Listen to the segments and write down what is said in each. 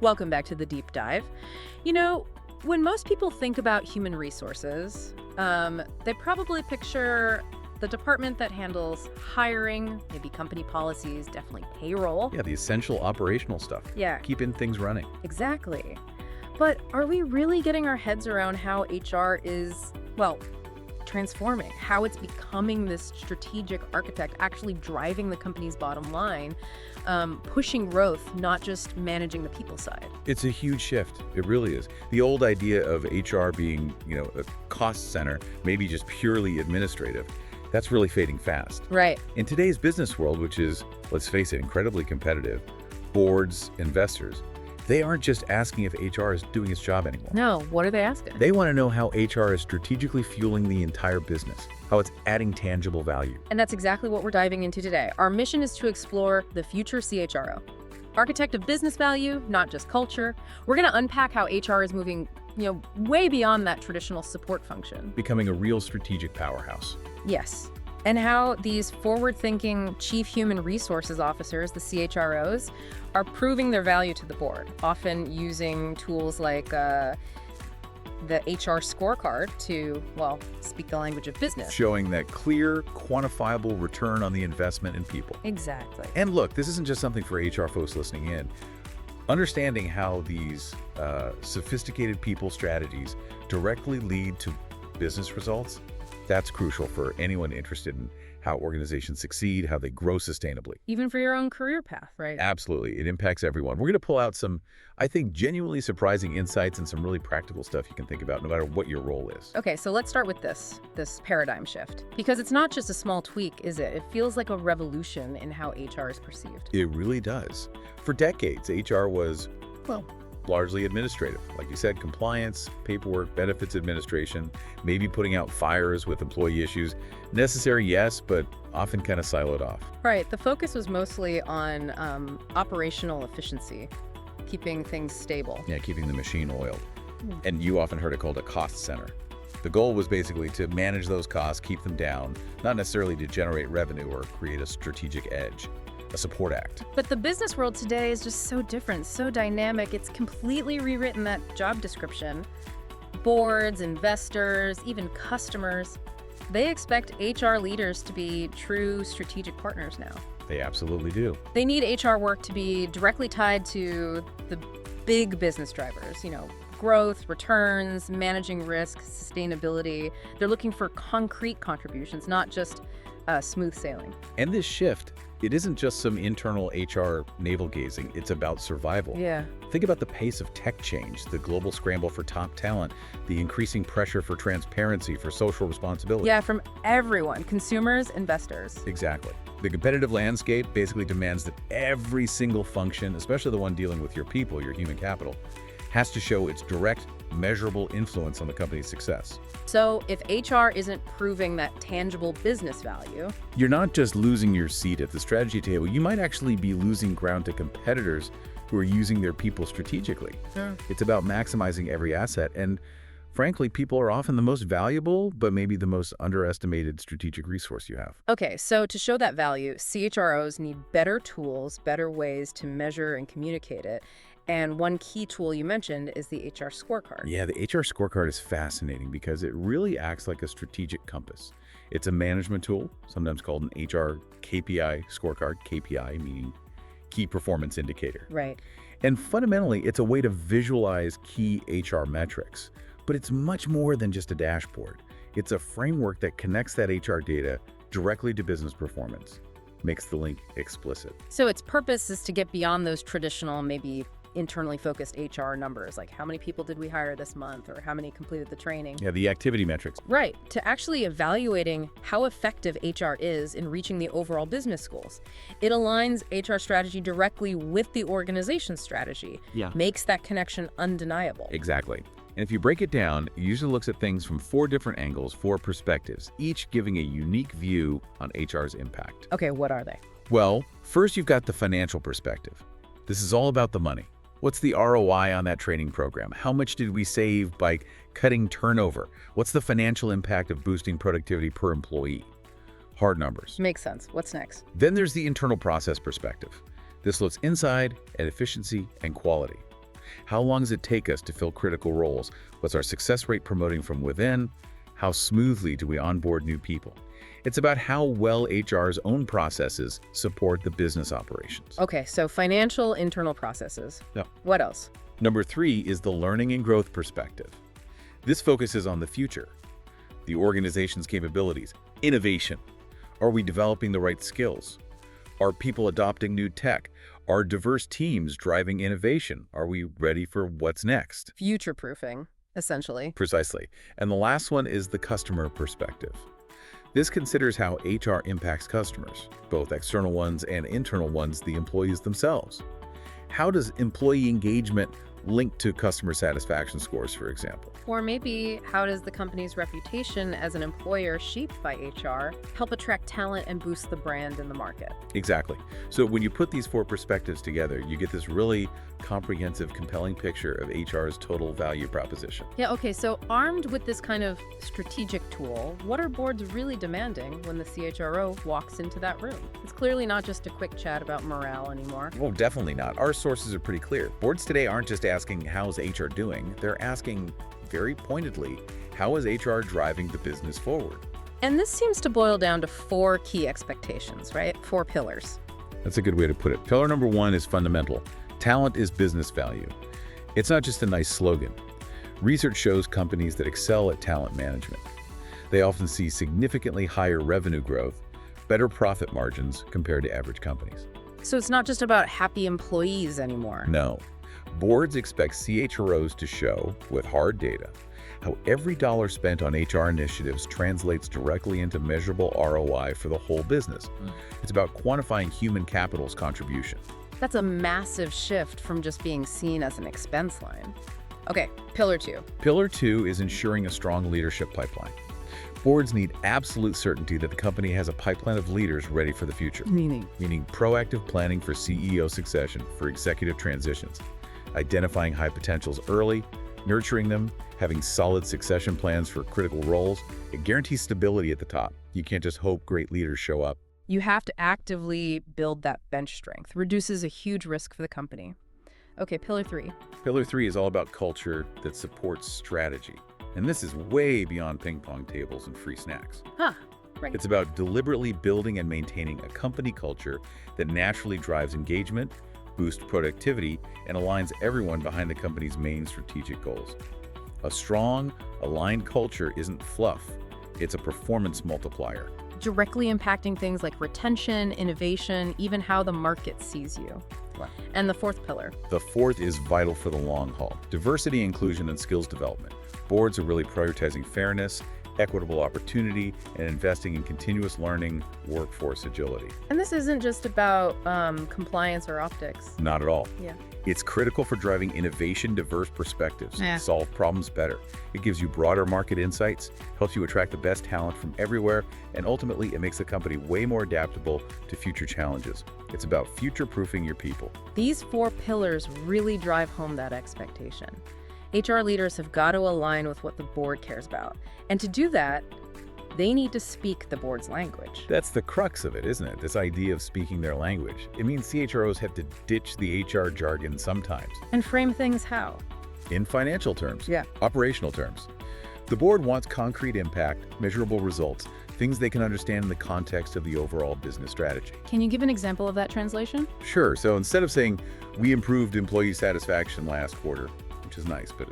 Welcome back to the deep dive. You know, when most people think about human resources, they probably picture the department that handles hiring, maybe company policies, definitely payroll. Yeah, the essential operational stuff. Yeah, Keeping things running. exactly. But are we really getting our heads around how HR is, well, transforming, how it's becoming this strategic architect, actually driving the company's bottom line, pushing growth, not just managing the people side? It's a huge shift. It really is. The old idea of HR being, a cost center, maybe just purely administrative, that's really fading fast. Right. In today's business world, which is, let's face it, incredibly competitive, boards, investors, they aren't just asking if HR is doing its job anymore. No, what are they asking? They want to know how HR is strategically fueling the entire business, how it's adding tangible value. And that's exactly what we're diving into today. Our mission is to explore the future CHRO. Architect of business value, not just culture. We're going to unpack how HR is moving, way beyond that traditional support function. Becoming a real strategic powerhouse. Yes. And how these forward-thinking chief human resources officers, the CHROs, are proving their value to the board, often using tools like the HR Scorecard to, speak the language of business. Showing that clear, quantifiable return on the investment in people. Exactly. And look, this isn't just something for HR folks listening in. Understanding how these sophisticated people strategies directly lead to business results, that's crucial for anyone interested in how organizations succeed, how they grow sustainably. Even for your own career path, right? Absolutely. It impacts everyone. We're going to pull out some, I think, genuinely surprising insights and some really practical stuff you can think about no matter what your role is. Okay, so let's start with this paradigm shift. Because it's not just a small tweak, is it? It feels like a revolution in how HR is perceived. It really does. For decades, HR was, largely administrative. Like you said, compliance, paperwork, benefits administration, maybe putting out fires with employee issues. Necessary, yes, but often kind of siloed off. Right. The focus was mostly on operational efficiency, keeping things stable. Yeah, keeping the machine oiled. And you often heard it called a cost center. The goal was basically to manage those costs, keep them down, not necessarily to generate revenue or create a strategic edge. A support act. But the business world today is just so different, so dynamic. It's completely rewritten that job description. Boards, investors, even customers, they expect HR leaders to be true strategic partners now. They absolutely do. They need HR work to be directly tied to the big business drivers, growth, returns, managing risk, sustainability. They're looking for concrete contributions, not just smooth sailing. And this shift, it isn't just some internal HR navel-gazing, it's about survival. Yeah. Think about the pace of tech change, the global scramble for top talent, the increasing pressure for transparency, for social responsibility. Yeah, from everyone, consumers, investors. Exactly. The competitive landscape basically demands that every single function, especially the one dealing with your people, your human capital, has to show its direct, measurable influence on the company's success. So if HR isn't proving that tangible business value, you're not just losing your seat at the strategy table, you might actually be losing ground to competitors who are using their people strategically. Yeah. It's about maximizing every asset, and frankly, people are often the most valuable, but maybe the most underestimated strategic resource you have. Okay, so to show that value, CHROs need better tools, better ways to measure and communicate it. And one key tool you mentioned is the HR Scorecard. Yeah, the HR Scorecard is fascinating because it really acts like a strategic compass. It's a management tool, sometimes called an HR KPI scorecard, KPI meaning key performance indicator. Right. And fundamentally, it's a way to visualize key HR metrics. But it's much more than just a dashboard. It's a framework that connects that HR data directly to business performance, makes the link explicit. So its purpose is to get beyond those traditional, maybe internally focused HR numbers, like how many people did we hire this month or how many completed the training. Yeah, the activity metrics. Right, to actually evaluating how effective HR is in reaching the overall business goals. It aligns HR strategy directly with the organization's strategy, makes that connection undeniable. Exactly. And if you break it down, it usually looks at things from 4 different angles, 4 perspectives, each giving a unique view on HR's impact. Okay, what are they? Well, first you've got the financial perspective. This is all about the money. What's the ROI on that training program? How much did we save by cutting turnover? What's the financial impact of boosting productivity per employee? Hard numbers. Makes sense. What's next? Then there's the internal process perspective. This looks inside at efficiency and quality. How long does it take us to fill critical roles? What's our success rate promoting from within? How smoothly do we onboard new people? It's about how well HR's own processes support the business operations. Okay, so financial internal processes. Yeah. What else? Number 3 is the learning and growth perspective. This focuses on the future, the organization's capabilities, innovation. Are we developing the right skills? Are people adopting new tech? Are diverse teams driving innovation? Are we ready for what's next? Future-proofing, essentially. Precisely. And the last one is the customer perspective. This considers how HR impacts customers, both external ones and internal ones, the employees themselves. How does employee engagement link to customer satisfaction scores, for example? Or maybe how does the company's reputation as an employer shaped by HR help attract talent and boost the brand in the market? Exactly. So when you put these 4 perspectives together, you get this really comprehensive, compelling picture of HR's total value proposition. Yeah, okay, so armed with this kind of strategic tool, what are boards really demanding when the CHRO walks into that room? It's clearly not just a quick chat about morale anymore. Well, definitely not. Our sources are pretty clear. Boards today aren't just asking, how's HR doing? They're asking very pointedly, how is HR driving the business forward? And this seems to boil down to 4 key expectations, right? 4 pillars. That's a good way to put it. Pillar number 1 is fundamental. Talent is business value. It's not just a nice slogan. Research shows companies that excel at talent management. They often see significantly higher revenue growth, better profit margins compared to average companies. So it's not just about happy employees anymore. No. Boards expect CHROs to show, with hard data, how every dollar spent on HR initiatives translates directly into measurable ROI for the whole business. It's about quantifying human capital's contribution. That's a massive shift from just being seen as an expense line. Okay, pillar 2. Pillar 2 is ensuring a strong leadership pipeline. Boards need absolute certainty that the company has a pipeline of leaders ready for the future. Meaning proactive planning for CEO succession, for executive transitions, identifying high potentials early, nurturing them, having solid succession plans for critical roles. It guarantees stability at the top. You can't just hope great leaders show up. You have to actively build that bench strength. Reduces a huge risk for the company. Okay, pillar 3. Pillar 3 is all about culture that supports strategy. And this is way beyond ping pong tables and free snacks. Right. It's about deliberately building and maintaining a company culture that naturally drives engagement, boosts productivity, and aligns everyone behind the company's main strategic goals. A strong, aligned culture isn't fluff. It's a performance multiplier. Directly impacting things like retention, innovation, even how the market sees you. Wow. And the 4th pillar. The 4th is vital for the long haul. Diversity, inclusion, and skills development. Boards are really prioritizing fairness, equitable opportunity, and investing in continuous learning, workforce agility. And this isn't just about compliance or optics. Not at all. Yeah. It's critical for driving innovation, diverse perspectives, Yeah. solve problems better. It gives you broader market insights, helps you attract the best talent from everywhere, and ultimately it makes the company way more adaptable to future challenges. It's about future-proofing your people. These 4 pillars really drive home that expectation. HR leaders have got to align with what the board cares about. And to do that, they need to speak the board's language. That's the crux of it, isn't it? This idea of speaking their language. It means CHROs have to ditch the HR jargon sometimes. And frame things how? In financial terms. Yeah. Operational terms. The board wants concrete impact, measurable results, things they can understand in the context of the overall business strategy. Can you give an example of that translation? Sure. So instead of saying, we improved employee satisfaction last quarter, which is nice, but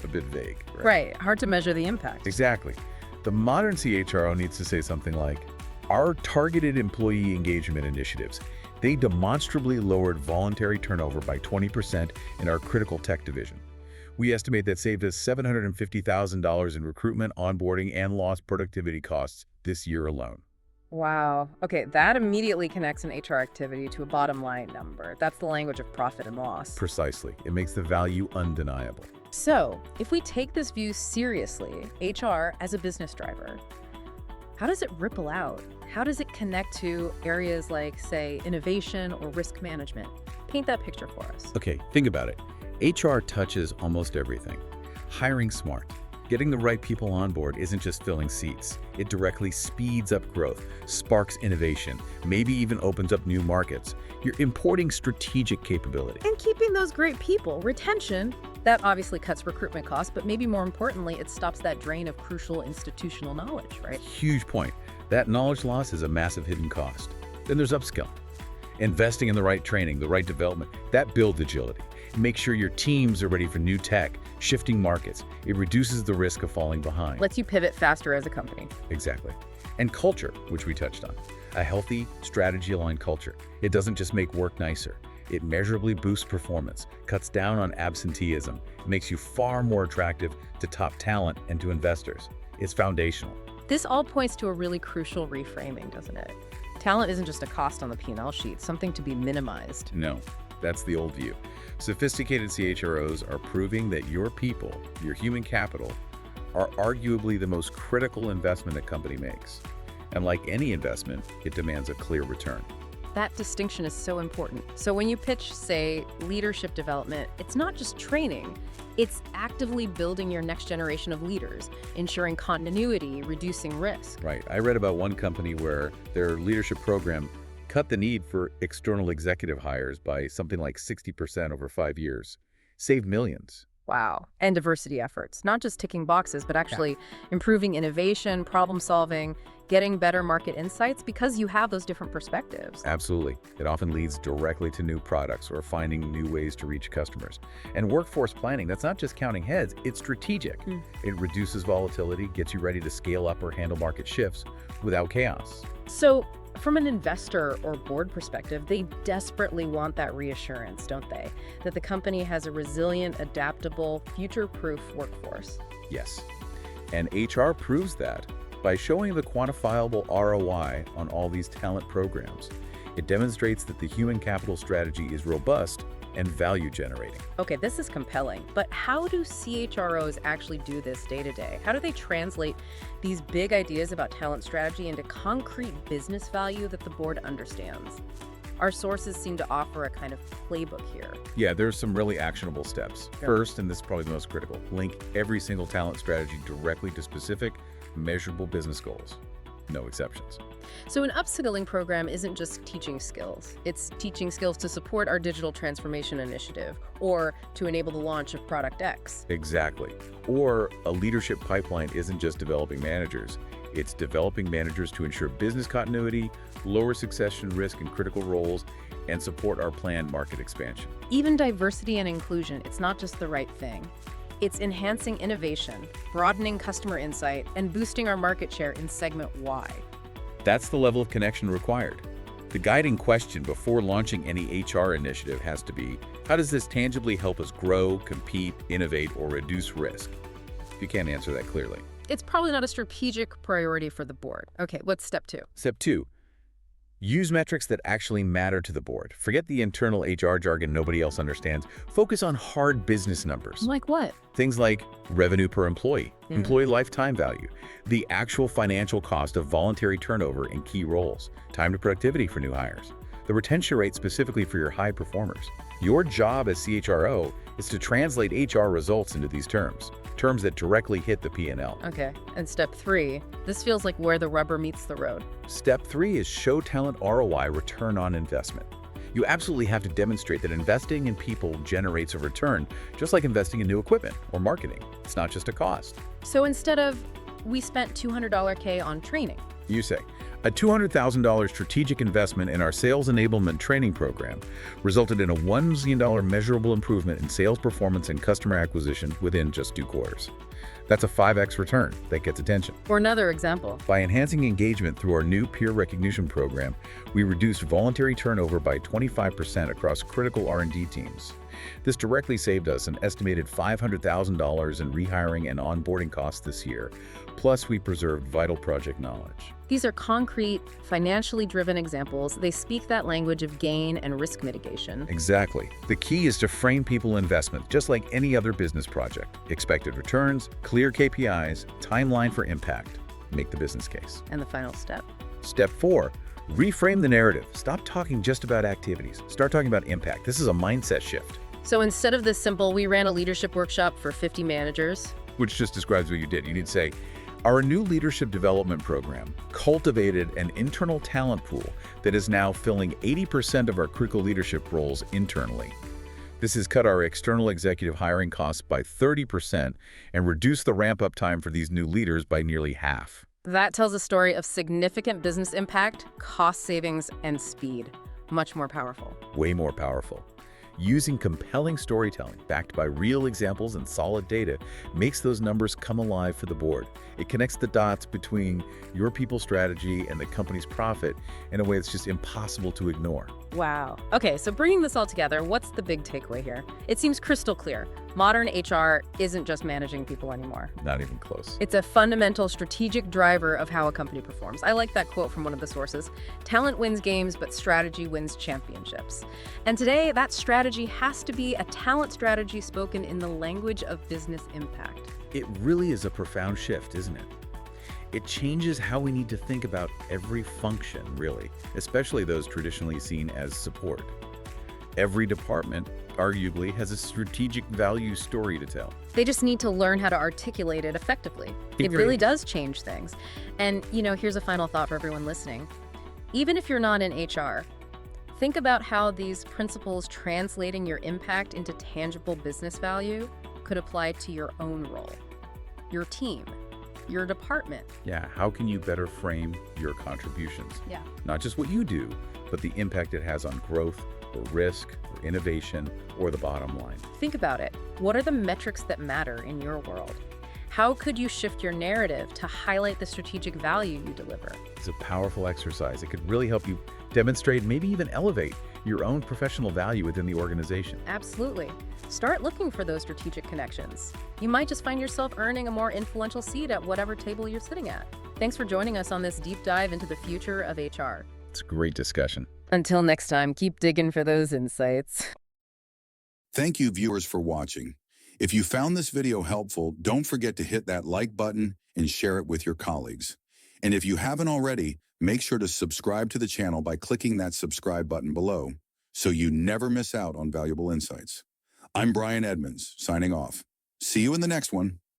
a bit vague. Right. Hard to measure the impact. Exactly. The modern CHRO needs to say something like, our targeted employee engagement initiatives, they demonstrably lowered voluntary turnover by 20% in our critical tech division. We estimate that saved us $750,000 in recruitment, onboarding, and lost productivity costs this year alone. Wow. Okay, that immediately connects an HR activity to a bottom line number. That's the language of profit and loss. Precisely. It makes the value undeniable. So, if we take this view seriously, HR as a business driver, how does it ripple out? How does it connect to areas like, say, innovation or risk management? Paint that picture for us. Okay, think about it. HR touches almost everything. Hiring smart, Getting the right people on board isn't just filling seats. It directly speeds up growth, sparks innovation, maybe even opens up new markets. You're importing strategic capability. And keeping those great people, retention, that obviously cuts recruitment costs, but maybe more importantly, it stops that drain of crucial institutional knowledge, right? Huge point. That knowledge loss is a massive hidden cost. Then there's upskilling. Investing in the right training, the right development, that builds agility. Make sure your teams are ready for new tech, shifting markets. It reduces the risk of falling behind. Lets you pivot faster as a company. Exactly. And culture, which we touched on. A healthy, strategy-aligned culture. It doesn't just make work nicer. It measurably boosts performance, cuts down on absenteeism, makes you far more attractive to top talent and to investors. It's foundational. This all points to a really crucial reframing, doesn't it? Talent isn't just a cost on the P&L sheet, something to be minimized. No, that's the old view. Sophisticated CHROs are proving that your people, your human capital, are arguably the most critical investment a company makes. And like any investment, it demands a clear return. That distinction is so important. So when you pitch, say, leadership development, it's not just training. It's actively building your next generation of leaders, ensuring continuity, reducing risk. Right. I read about one company where their leadership program cut the need for external executive hires by something like 60% over 5 years. Saved millions. Wow. And diversity efforts, not just ticking boxes, but actually improving innovation, problem solving, getting better market insights because you have those different perspectives. Absolutely. It often leads directly to new products or finding new ways to reach customers. And workforce planning, that's not just counting heads, it's strategic. It reduces volatility, gets you ready to scale up or handle market shifts without chaos. So from an investor or board perspective, they desperately want that reassurance, don't they? That the company has a resilient, adaptable, future-proof workforce. Yes. And HR proves that by showing the quantifiable ROI on all these talent programs. It demonstrates that the human capital strategy is robust and value generating. Okay, this is compelling, but how do CHROs actually do this day to day? How do they translate these big ideas about talent strategy into concrete business value that the board understands? Our sources seem to offer a kind of playbook here. Yeah, there's some really actionable steps. First, and this is probably the most critical, link every single talent strategy directly to specific, measurable business goals. No exceptions. So an upskilling program isn't just teaching skills. It's teaching skills to support our digital transformation initiative or to enable the launch of Product X. Exactly. Or a leadership pipeline isn't just developing managers. It's developing managers to ensure business continuity, lower succession risk in critical roles, and support our planned market expansion. Even diversity and inclusion, it's not just the right thing. It's enhancing innovation, broadening customer insight, and boosting our market share in segment Y. That's the level of connection required. The guiding question before launching any HR initiative has to be, how does this tangibly help us grow, compete, innovate, or reduce risk? You can't answer that clearly. It's probably not a strategic priority for the board. Okay, what's step 2? Step 2, use metrics that actually matter to the board. Forget the internal HR jargon nobody else understands. Focus on hard business numbers. Like what? Things like revenue per employee, employee lifetime value, the actual financial cost of voluntary turnover in key roles, time to productivity for new hires, the retention rate specifically for your high performers. Your job as CHRO is to translate HR results into these terms that directly hit the P&L. Okay, and step 3, this feels like where the rubber meets the road. Step 3 is show talent ROI, return on investment. You absolutely have to demonstrate that investing in people generates a return, just like investing in new equipment or marketing. It's not just a cost. So instead of, we spent $200K on training, You say, a $200,000 strategic investment in our sales enablement training program resulted in a $1 million measurable improvement in sales performance and customer acquisition within just 2 quarters. That's a 5x return that gets attention. or another example. By enhancing engagement through our new peer recognition program, we reduced voluntary turnover by 25% across critical R&D teams. This directly saved us an estimated $500,000 in rehiring and onboarding costs this year, plus we preserved vital project knowledge. These are concrete, financially driven examples. They speak that language of gain and risk mitigation. Exactly. The key is to frame people investment just like any other business project. Expected returns, clear KPIs, timeline for impact. Make the business case. And the final step. Step 4, reframe the narrative. Stop talking just about activities. Start talking about impact. This is a mindset shift. So instead of this simple, we ran a leadership workshop for 50 managers, which just describes what you did. You need to say, our new leadership development program cultivated an internal talent pool that is now filling 80% of our critical leadership roles internally. This has cut our external executive hiring costs by 30% and reduced the ramp-up time for these new leaders by nearly half. That tells a story of significant business impact, cost savings, and speed. Much more powerful. Way more powerful. Using compelling storytelling backed by real examples and solid data makes those numbers come alive for the board. It connects the dots between your people's strategy and the company's profit in a way that's just impossible to ignore. Wow. Okay, so bringing this all together, what's the big takeaway here? It seems crystal clear. Modern HR isn't just managing people anymore. Not even close. It's a fundamental strategic driver of how a company performs. I like that quote from one of the sources. Talent wins games, but strategy wins championships. And today, that strategy has to be a talent strategy spoken in the language of business impact. It really is a profound shift, isn't it? It changes how we need to think about every function, really, especially those traditionally seen as support. Every department, arguably, has a strategic value story to tell. They just need to learn how to articulate it effectively. It really does change things. And, here's a final thought for everyone listening. Even if you're not in HR, think about how these principles translating your impact into tangible business value could apply to your own role, your team, your department. Yeah, how can you better frame your contributions? Yeah. Not just what you do, but the impact it has on growth or risk or innovation or the bottom line. Think about it. What are the metrics that matter in your world? How could you shift your narrative to highlight the strategic value you deliver? It's a powerful exercise. It could really help you demonstrate, maybe even elevate your own professional value within the organization. Absolutely. Start looking for those strategic connections. You might just find yourself earning a more influential seat at whatever table you're sitting at. Thanks for joining us on this deep dive into the future of HR. It's a great discussion. Until next time, keep digging for those insights. Thank you, viewers, for watching. If you found this video helpful, don't forget to hit that like button and share it with your colleagues. And if you haven't already, make sure to subscribe to the channel by clicking that subscribe button below so you never miss out on valuable insights. I'm Brian Edmonds, signing off. See you in the next one.